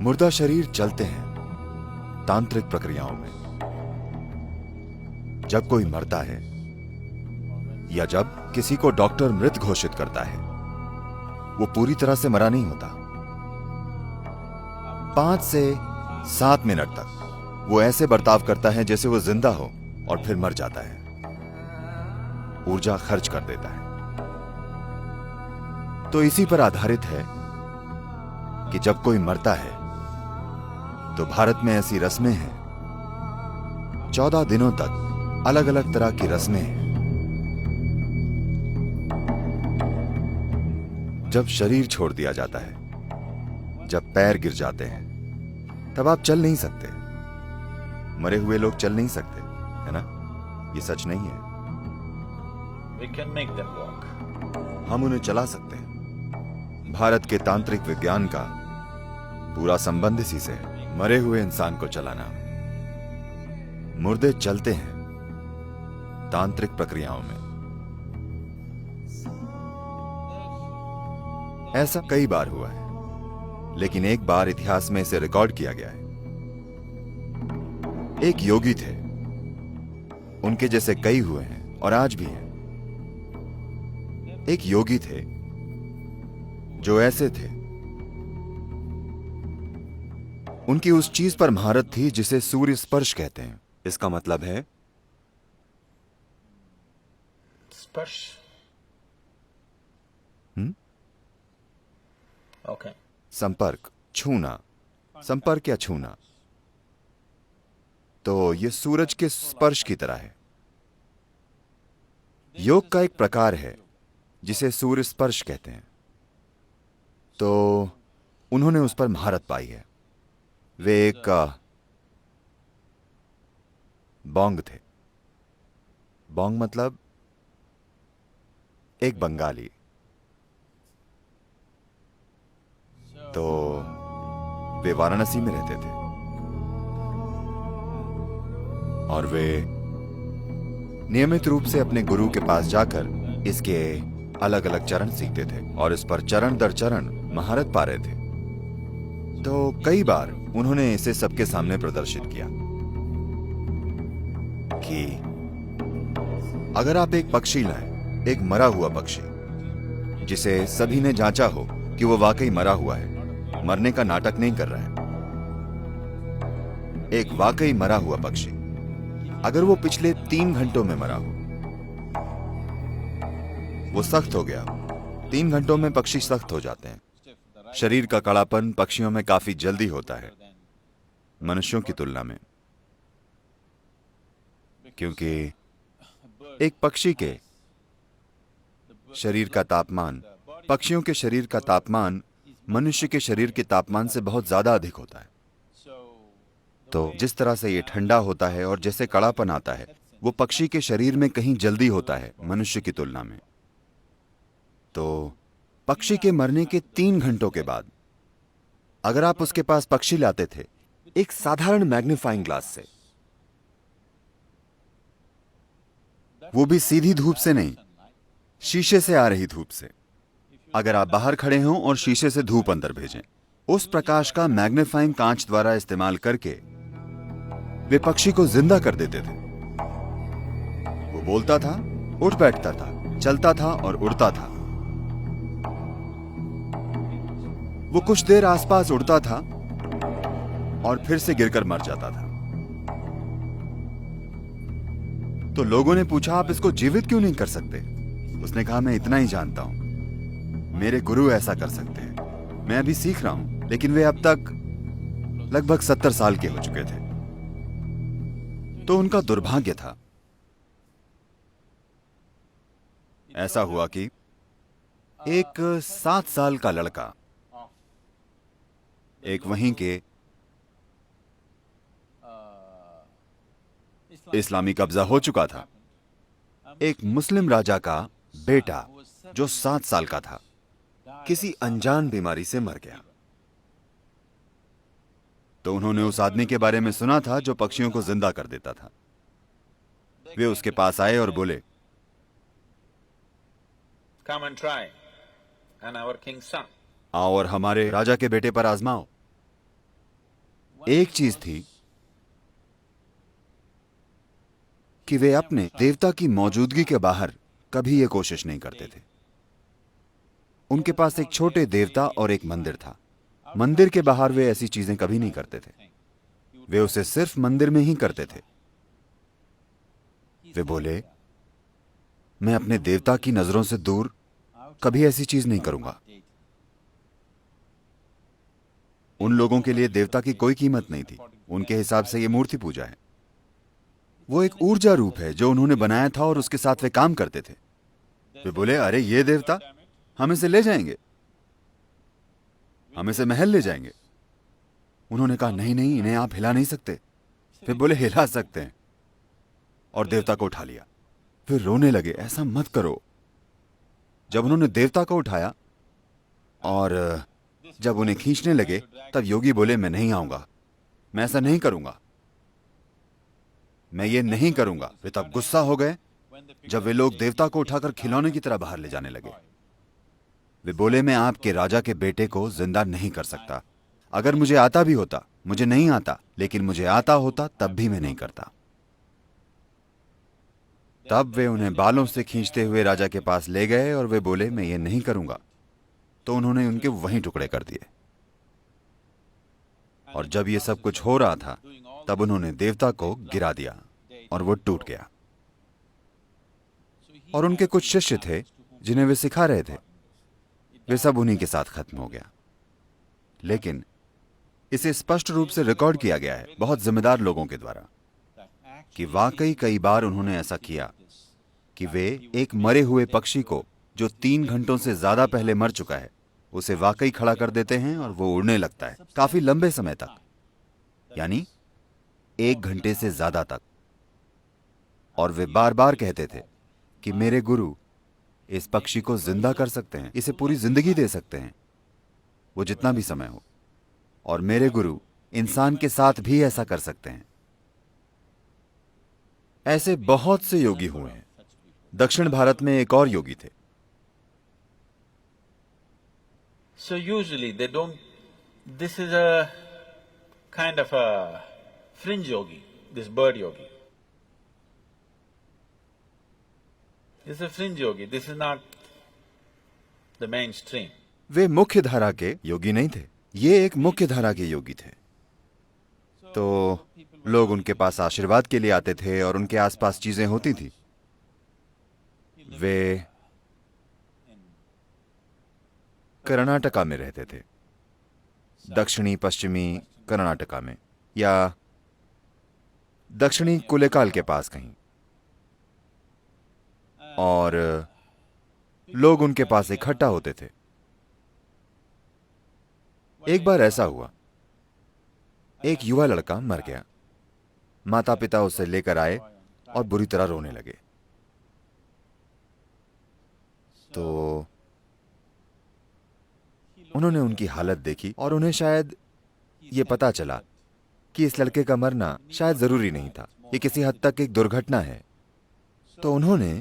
मुर्दा शरीर चलते हैं तांत्रिक प्रक्रियाओं में। जब कोई मरता है या जब किसी को डॉक्टर मृत घोषित करता है, वो पूरी तरह से मरा नहीं होता। 5 से 7 मिनट तक वो ऐसे बर्ताव करता है जैसे वो जिंदा हो और फिर मर जाता है, ऊर्जा खर्च कर देता है। तो इसी पर आधारित है कि जब कोई मरता है तो भारत में ऐसी रस्में हैं, 14 दिनों तक अलग अलग तरह की रस्में हैं। जब शरीर छोड़ दिया जाता है, जब पैर गिर जाते हैं, तब आप चल नहीं सकते। मरे हुए लोग चल नहीं सकते, है ना? ये सच नहीं है। We can make them walk. हम उन्हें चला सकते हैं। भारत के तांत्रिक विज्ञान का पूरा संबंध इसी से है, मरे हुए इंसान को चलाना। मुर्दे चलते हैं तांत्रिक प्रक्रियाओं में। ऐसा कई बार हुआ है, लेकिन एक बार इतिहास में इसे रिकॉर्ड किया गया है। एक योगी थे, उनके जैसे कई हुए हैं और आज भी हैं। एक योगी थे जो ऐसे थे, उनकी उस चीज पर महारत थी जिसे सूर्य स्पर्श कहते हैं। इसका मतलब है स्पर्श। ओके। संपर्क, छूना, संपर्क या छूना। तो यह सूरज के स्पर्श की तरह है। योग का एक प्रकार है जिसे सूर्य स्पर्श कहते हैं। तो उन्होंने उस पर महारत पाई है। वे एक बोंग थे। बोंग मतलब एक बंगाली। तो वे वाराणसी में रहते थे और वे नियमित रूप से अपने गुरु के पास जाकर इसके अलग अलग चरण सीखते थे और इस पर चरण दर चरण महारत पा रहे थे। तो कई बार उन्होंने इसे सबके सामने प्रदर्शित किया कि अगर आप एक पक्षी लाएं, एक मरा हुआ पक्षी जिसे सभी ने जांचा हो कि वो वाकई मरा हुआ है, मरने का नाटक नहीं कर रहा है, एक वाकई मरा हुआ पक्षी, अगर वो पिछले 3 घंटों में मरा हो, वो सख्त हो गया। 3 घंटों में पक्षी सख्त हो जाते हैं। शरीर का कड़ापन पक्षियों में काफी जल्दी होता है मनुष्यों की तुलना में, क्योंकि एक पक्षी के शरीर का तापमान, पक्षियों के शरीर का तापमान मनुष्य के शरीर के तापमान से बहुत ज्यादा अधिक होता है। तो जिस तरह से ये ठंडा होता है और जैसे कड़ापन आता है, वो पक्षी के शरीर में कहीं जल्दी होता है मनुष्य की तुलना में। तो पक्षी के मरने के 3 घंटों के बाद अगर आप उसके पास पक्षी लाते थे एक साधारण मैग्नीफाइंग ग्लास से, वो भी सीधी धूप से नहीं, शीशे से आ रही धूप से, अगर आप बाहर खड़े हों और शीशे से धूप अंदर भेजें, उस प्रकाश का मैग्नीफाइंग कांच द्वारा इस्तेमाल करके वे पक्षी को जिंदा कर देते थे। वो बोलता था, उठ बैठता था, चलता था और उड़ता था। वो कुछ देर आसपास उड़ता था और फिर से गिरकर मर जाता था। तो लोगों ने पूछा, आप इसको जीवित क्यों नहीं कर सकते? उसने कहा, मैं इतना ही जानता हूं, मेरे गुरु ऐसा कर सकते हैं। मैं अभी सीख रहा हूं, लेकिन वे अब तक लगभग 70 साल के हो चुके थे। तो उनका दुर्भाग्य था। ऐसा हुआ कि एक 7 साल का लड़का, एक वहीं के इस्लामी कब्जा हो चुका था, एक मुस्लिम राजा का बेटा जो 7 साल का था, किसी अनजान बीमारी से मर गया। तो उन्होंने उस आदमी के बारे में सुना था जो पक्षियों को जिंदा कर देता था। वे उसके पास आए और बोले, Come and try. And our king's son. आओ और हमारे राजा के बेटे पर आजमाओ। एक चीज थी कि वे अपने देवता की मौजूदगी के बाहर कभी ये कोशिश नहीं करते थे। उनके पास एक छोटे देवता और एक मंदिर था। मंदिर के बाहर वे ऐसी चीजें कभी नहीं करते थे। वे उसे सिर्फ मंदिर में ही करते थे। वे बोले, मैं अपने देवता की नजरों से दूर कभी ऐसी चीज नहीं करूंगा। उन लोगों के लिए देवता की कोई कीमत नहीं थी। उनके हिसाब से यह मूर्ति पूजा है। वो एक ऊर्जा रूप है जो उन्होंने बनाया था और उसके साथ वे काम करते थे। वे बोले, अरे ये देवता, हम इसे ले जाएंगे, हम इसे महल ले जाएंगे। उन्होंने कहा, नहीं नहीं, इन्हें आप हिला नहीं सकते। फिर बोले, हिला सकते हैं, और देवता को उठा लिया। फिर रोने लगे, ऐसा मत करो। जब उन्होंने देवता को उठाया और जब उन्हें खींचने लगे, तब योगी बोले, मैं नहीं आऊंगा, मैं ऐसा नहीं करूंगा, मैं ये नहीं करूंगा। वे तब गुस्सा हो गए जब वे लोग देवता को उठाकर खिलौने की तरह बाहर ले जाने लगे। वे बोले, मैं आपके राजा के बेटे को जिंदा नहीं कर सकता। अगर मुझे आता भी होता, मुझे नहीं आता, लेकिन मुझे आता होता तब भी मैं नहीं करता। तब वे उन्हें बालों से खींचते हुए राजा के पास ले गए और वे बोले, मैं ये नहीं करूंगा। तो उन्होंने उनके वहीं टुकड़े कर दिए। और जब ये सब कुछ हो रहा था, तब उन्होंने देवता को गिरा दिया और वो टूट गया। और उनके कुछ शिष्य थे जिन्हें वे सिखा रहे थे, वे सब उन्हीं के साथ खत्म हो गया। लेकिन इसे स्पष्ट रूप से रिकॉर्ड किया गया है बहुत जिम्मेदार लोगों के द्वारा कि वाकई कई बार उन्होंने ऐसा किया कि वे एक मरे हुए पक्षी को, जो 3 घंटों से ज्यादा पहले मर चुका है, उसे वाकई खड़ा कर देते हैं और वो उड़ने लगता है काफी लंबे समय तक, यानी 1 घंटे से ज्यादा तक। और वे बार बार कहते थे कि मेरे गुरु इस पक्षी को जिंदा कर सकते हैं, इसे पूरी जिंदगी दे सकते हैं, वो जितना भी समय हो। और मेरे गुरु इंसान के साथ भी ऐसा कर सकते हैं। ऐसे बहुत से योगी हुए हैं। दक्षिण भारत में एक और योगी थे। So usually they don't… This is a kind of a fringe yogi, this bird yogi. This is a fringe yogi, this is not the mainstream. वे मुख्य धारा के योगी नहीं थे, ये एक मुख्य धारा के योगी थे। तो लोग उनके पास आशीर्वाद के लिए आते थे और उनके आसपास चीजें होती थी। वे कर्नाटका में रहते थे, दक्षिणी पश्चिमी कर्नाटका में, या दक्षिणी कुलेकाल के पास कहीं। और लोग उनके पास इकट्ठा होते थे। एक बार ऐसा हुआ, एक युवा लड़का मर गया। माता पिता उसे लेकर आए और बुरी तरह रोने लगे। तो उन्होंने उनकी हालत देखी और उन्हें शायद ये पता चला कि इस लड़के का मरना शायद जरूरी नहीं था, ये किसी हद तक एक दुर्घटना है। तो उन्होंने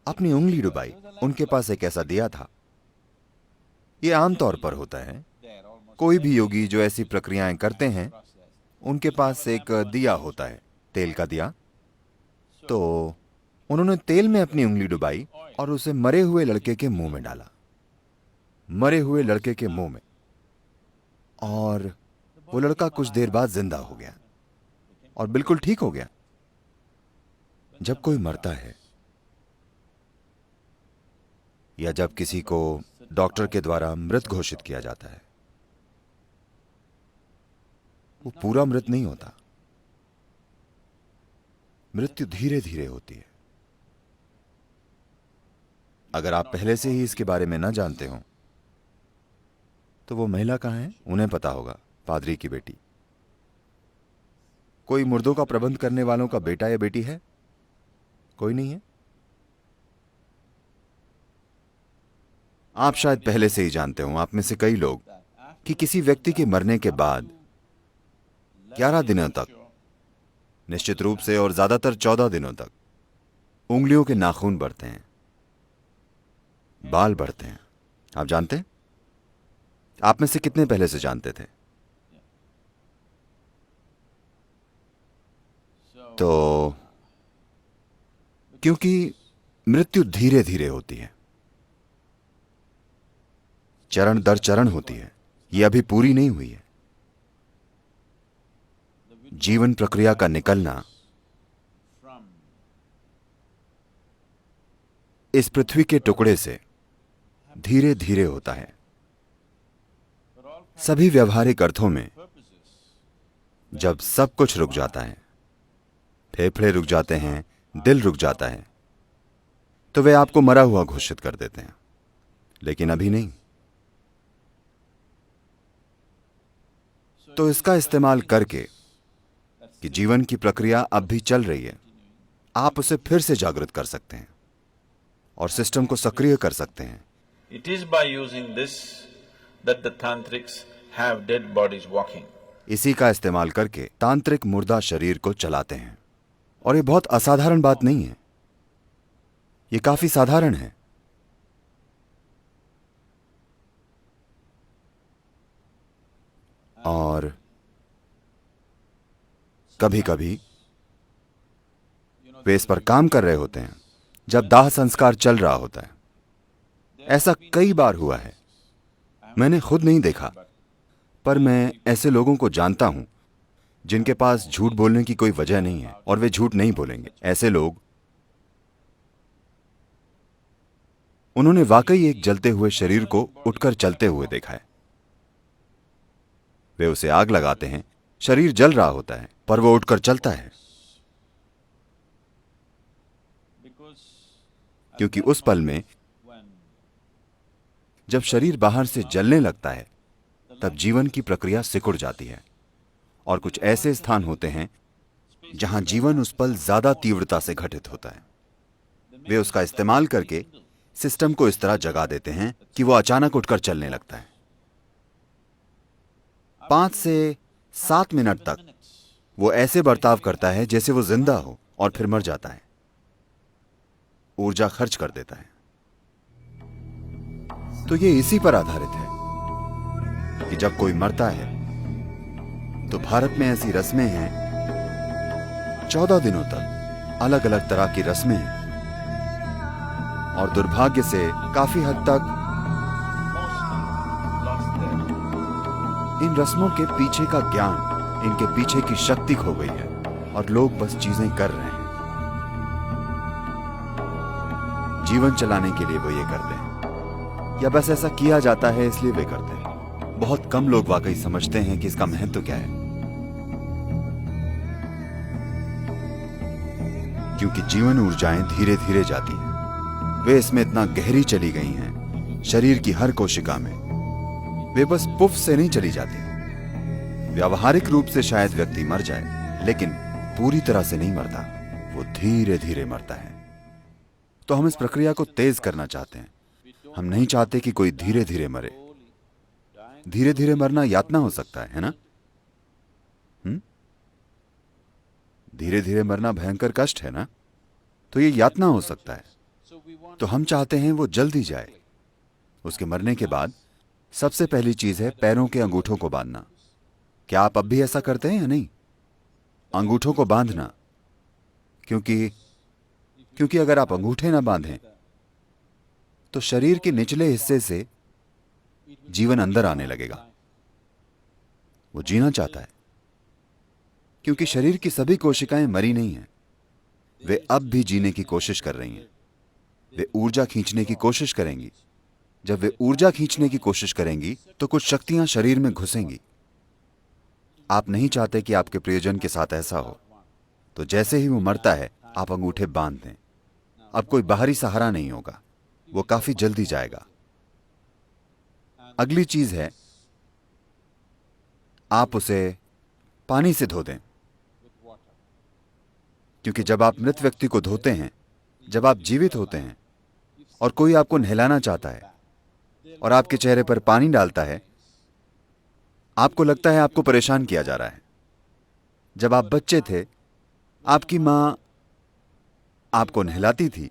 अपनी उंगली डुबाई। उनके पास एक ऐसा दिया था। ये आमतौर पर होता है, कोई भी योगी जो ऐसी प्रक्रियाएं करते हैं, उनके पास एक दिया होता है, तेल का दिया। तो उन्होंने तेल में अपनी उंगली डुबाई और उसे मरे हुए लड़के के मुंह में डाला, मरे हुए लड़के के मुंह में। और वो लड़का कुछ देर बाद जिंदा हो गया और बिल्कुल ठीक हो गया। जब कोई मरता है या जब किसी को डॉक्टर के द्वारा मृत घोषित किया जाता है, वो पूरा मृत नहीं होता। मृत्यु धीरे धीरे होती है। अगर आप पहले से ही इसके बारे में न जानते हो तो वो महिला कहां है, उन्हें पता होगा, पादरी की बेटी। कोई मुर्दों का प्रबंध करने वालों का बेटा या बेटी है? कोई नहीं है। आप शायद पहले से ही जानते हो, आप में से कई लोग, कि किसी व्यक्ति के मरने के बाद 11 दिनों तक, निश्चित रूप से, और ज्यादातर 14 दिनों तक, उंगलियों के नाखून बढ़ते हैं, बाल बढ़ते हैं। आप जानते हैं? आप में से कितने पहले से जानते थे? तो क्योंकि मृत्यु धीरे धीरे होती है, चरण दर चरण होती है, ये अभी पूरी नहीं हुई है। जीवन प्रक्रिया का निकलना इस पृथ्वी के टुकड़े से धीरे धीरे होता है। सभी व्यवहारिक अर्थों में जब सब कुछ रुक जाता है, फेफड़े रुक जाते हैं, दिल रुक जाता है, तो वे आपको मरा हुआ घोषित कर देते हैं, लेकिन अभी नहीं। तो इसका इस्तेमाल करके कि जीवन की प्रक्रिया अब भी चल रही है, आप उसे फिर से जागृत कर सकते हैं और सिस्टम को सक्रिय कर सकते हैं। It is by using this that the tantrics have dead bodies walking. इसी का इस्तेमाल करके तांत्रिक मुर्दा शरीर को चलाते हैं। और ये बहुत असाधारण बात नहीं है, ये काफी साधारण है। और कभी कभी वे इस पर काम कर रहे होते हैं जब दाह संस्कार चल रहा होता है। ऐसा कई बार हुआ है, मैंने खुद नहीं देखा, पर मैं ऐसे लोगों को जानता हूं जिनके पास झूठ बोलने की कोई वजह नहीं है और वे झूठ नहीं बोलेंगे। ऐसे लोग, उन्होंने वाकई एक जलते हुए शरीर को उठकर चलते हुए देखा है। वे उसे आग लगाते हैं, शरीर जल रहा होता है, पर वो उठकर चलता है, क्योंकि उस पल में जब शरीर बाहर से जलने लगता है तब जीवन की प्रक्रिया सिकुड़ जाती है। और कुछ ऐसे स्थान होते हैं जहां जीवन उस पल ज्यादा तीव्रता से घटित होता है। वे उसका इस्तेमाल करके सिस्टम को इस तरह जगा देते हैं कि वो अचानक उठकर चलने लगता है। 5 से 7 मिनट तक वो ऐसे बर्ताव करता है जैसे वो जिंदा हो, और फिर मर जाता है, ऊर्जा खर्च कर देता है। तो ये इसी पर आधारित है कि जब कोई मरता है तो भारत में ऐसी रस्में हैं, 14 दिनों तक अलग अलग तरह की रस्में हैं, और दुर्भाग्य से काफी हद तक इन रस्मों के पीछे का ज्ञान, इनके पीछे की शक्ति खो गई है और लोग बस चीजें कर रहे हैं। जीवन चलाने के लिए वो ये करते हैं, या बस ऐसा किया जाता है इसलिए वे करते हैं। बहुत कम लोग वाकई समझते हैं कि इसका महत्व क्या है, क्योंकि जीवन ऊर्जाएं धीरे धीरे जाती हैं। वे इसमें इतना गहरी चली गई हैं, शरीर की हर कोशिका में। वे बस पुफ से नहीं चली जाती। व्यावहारिक रूप से शायद व्यक्ति मर जाए, लेकिन पूरी तरह से नहीं मरता, वो धीरे धीरे मरता है। तो हम इस प्रक्रिया को तेज करना चाहते हैं। हम नहीं चाहते कि कोई धीरे धीरे मरे। धीरे धीरे मरना यातना हो सकता है ना? धीरे धीरे मरना भयंकर कष्ट है ना? तो ये यातना हो सकता है। तो हम चाहते हैं वो जल्दी जाए। उसके मरने के बाद सबसे पहली चीज है पैरों के अंगूठों को बांधना। क्या आप अब भी ऐसा करते हैं या नहीं? अंगूठों को बांधना, क्योंकि अगर आप अंगूठे ना बांधें तो शरीर के निचले हिस्से से जीवन अंदर आने लगेगा। वो जीना चाहता है, क्योंकि शरीर की सभी कोशिकाएं मरी नहीं हैं, वे अब भी जीने की कोशिश कर रही हैं। वे ऊर्जा खींचने की कोशिश करेंगी। जब वे ऊर्जा खींचने की कोशिश करेंगी तो कुछ शक्तियां शरीर में घुसेंगी। आप नहीं चाहते कि आपके प्रियजन के साथ ऐसा हो, तो जैसे ही वो मरता है आप अंगूठे बांध दें। अब कोई बाहरी सहारा नहीं होगा, वो काफी जल्दी जाएगा। अगली चीज है, आप उसे पानी से धो दें, क्योंकि जब आप मृत व्यक्ति को धोते हैं, जब आप जीवित होते हैं और कोई आपको नहलाना चाहता है और आपके चेहरे पर पानी डालता है, आपको लगता है आपको परेशान किया जा रहा है। जब आप बच्चे थे, आपकी मां आपको नहलाती थी,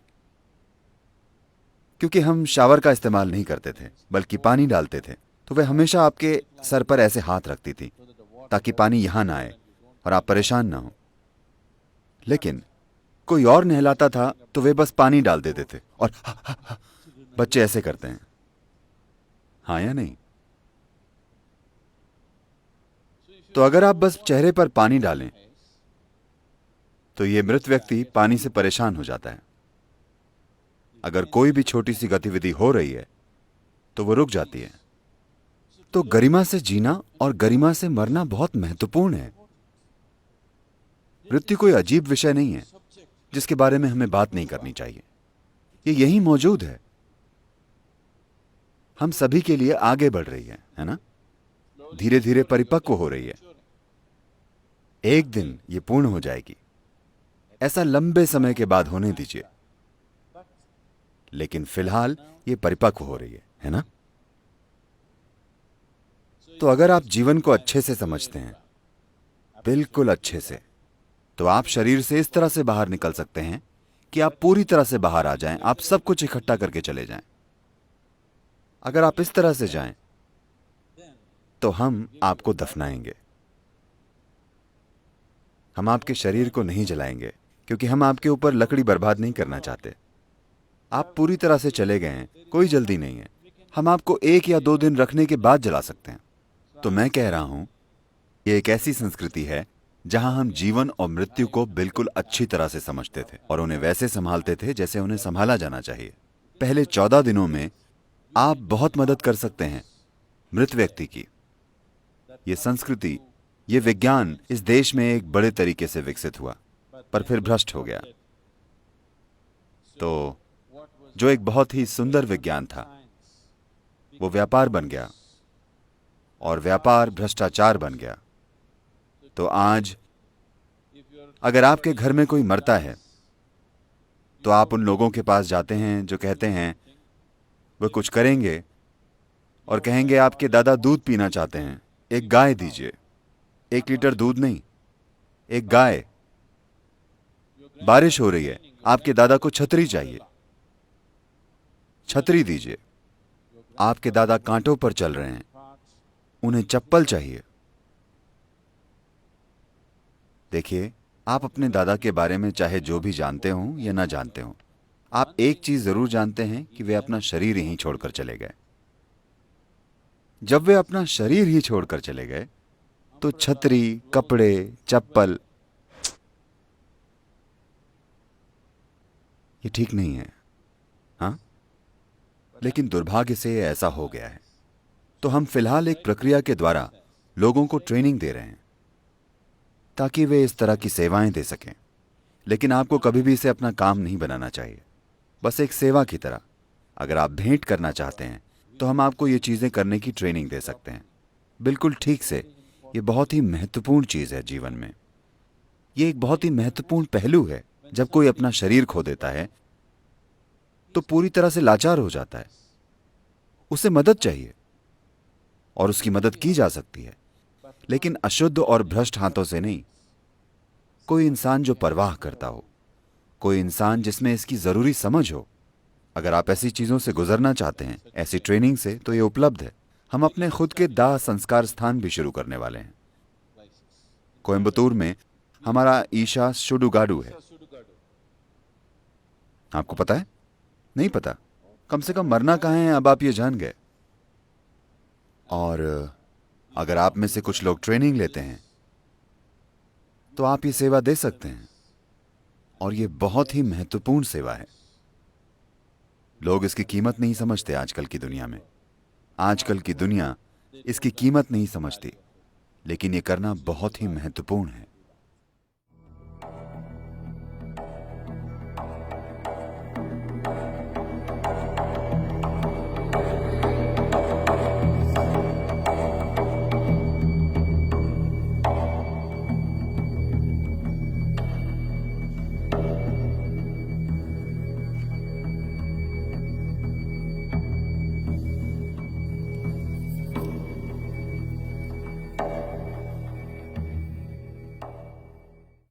क्योंकि हम शावर का इस्तेमाल नहीं करते थे बल्कि पानी डालते थे, तो वह हमेशा आपके सर पर ऐसे हाथ रखती थी ताकि पानी यहां ना आए और आप परेशान ना हो। लेकिन कोई और नहलाता था तो वे बस पानी डाल देते थे और बच्चे ऐसे करते हैं, हाँ या नहीं? तो अगर आप बस चेहरे पर पानी डालें तो ये मृत व्यक्ति पानी से परेशान हो जाता है। अगर कोई भी छोटी सी गतिविधि हो रही है तो वो रुक जाती है। तो गरिमा से जीना और गरिमा से मरना बहुत महत्वपूर्ण है। मृत्यु कोई अजीब विषय नहीं है जिसके बारे में हमें बात नहीं करनी चाहिए। ये यहीं मौजूद है, हम सभी के लिए आगे बढ़ रही है ना? धीरे धीरे परिपक्व हो रही है। एक दिन ये पूर्ण हो जाएगी। ऐसा लंबे समय के बाद होने दीजिए, लेकिन फिलहाल ये परिपक्व हो रही है ना? तो अगर आप जीवन को अच्छे से समझते हैं, बिल्कुल अच्छे से, तो आप शरीर से इस तरह से बाहर निकल सकते हैं कि आप पूरी तरह से बाहर आ जाएं, आप सब कुछ इकट्ठा करके चले जाएं। अगर आप इस तरह से जाएं तो हम आपको दफनाएंगे। हम आपके शरीर को नहीं जलाएंगे क्योंकि हम आपके ऊपर लकड़ी बर्बाद नहीं करना चाहते। आप पूरी तरह से चले गए हैं, कोई जल्दी नहीं है। हम आपको 1 या 2 दिन रखने के बाद जला सकते हैं। तो मैं कह रहा हूं, ये एक ऐसी संस्कृति है जहां हम जीवन और मृत्यु को बिल्कुल अच्छी तरह से समझते थे और उन्हें वैसे संभालते थे जैसे उन्हें संभाला जाना चाहिए। पहले 14 दिनों में आप बहुत मदद कर सकते हैं मृत व्यक्ति की। ये संस्कृति, ये विज्ञान इस देश में एक बड़े तरीके से विकसित हुआ, पर फिर भ्रष्ट हो गया। तो जो एक बहुत ही सुंदर विज्ञान था, वो व्यापार बन गया और व्यापार भ्रष्टाचार बन गया। तो आज अगर आपके घर में कोई मरता है तो आप उन लोगों के पास जाते हैं जो कहते हैं वे कुछ करेंगे और कहेंगे आपके दादा दूध पीना चाहते हैं, एक गाय दीजिए। 1 लीटर दूध नहीं, एक गाय। बारिश हो रही है, आपके दादा को छतरी चाहिए, छतरी दीजिए। आपके दादा कांटों पर चल रहे हैं, उन्हें चप्पल चाहिए। देखिए, आप अपने दादा के बारे में चाहे जो भी जानते हो या ना जानते हो, आप एक चीज जरूर जानते हैं कि वे अपना शरीर ही छोड़कर चले गए। जब वे अपना शरीर ही छोड़कर चले गए तो छतरी, कपड़े, चप्पल, ये ठीक नहीं है, हाँ? लेकिन दुर्भाग्य से ये ऐसा हो गया है। तो हम फिलहाल एक प्रक्रिया के द्वारा लोगों को ट्रेनिंग दे रहे हैं ताकि वे इस तरह की सेवाएं दे सकें। लेकिन आपको कभी भी इसे अपना काम नहीं बनाना चाहिए, बस एक सेवा की तरह। अगर आप भेंट करना चाहते हैं तो हम आपको ये चीजें करने की ट्रेनिंग दे सकते हैं, बिल्कुल ठीक से। ये बहुत ही महत्वपूर्ण चीज है जीवन में। ये एक बहुत ही महत्वपूर्ण पहलू है। जब कोई अपना शरीर खो देता है तो पूरी तरह से लाचार हो जाता है। उसे मदद चाहिए और उसकी मदद की जा सकती है, लेकिन अशुद्ध और भ्रष्ट हाथों से नहीं। कोई इंसान जो परवाह करता हो, कोई इंसान जिसमें इसकी जरूरी समझ हो। अगर आप ऐसी चीजों से गुजरना चाहते हैं, ऐसी ट्रेनिंग से, तो ये उपलब्ध है। हम अपने खुद के दाह संस्कार स्थान भी शुरू करने वाले हैं। कोयम्बतूर में हमारा ईशा सुडुगाडु है। आपको पता है? नहीं पता? कम से कम मरना कहाँ है, अब आप ये जान गए। और अगर आप में से कुछ लोग ट्रेनिंग लेते हैं तो आप ये सेवा दे सकते हैं, और ये बहुत ही महत्वपूर्ण सेवा है। लोग इसकी कीमत नहीं समझते आजकल की दुनिया में। आजकल की दुनिया इसकी कीमत नहीं समझती, लेकिन ये करना बहुत ही महत्वपूर्ण है।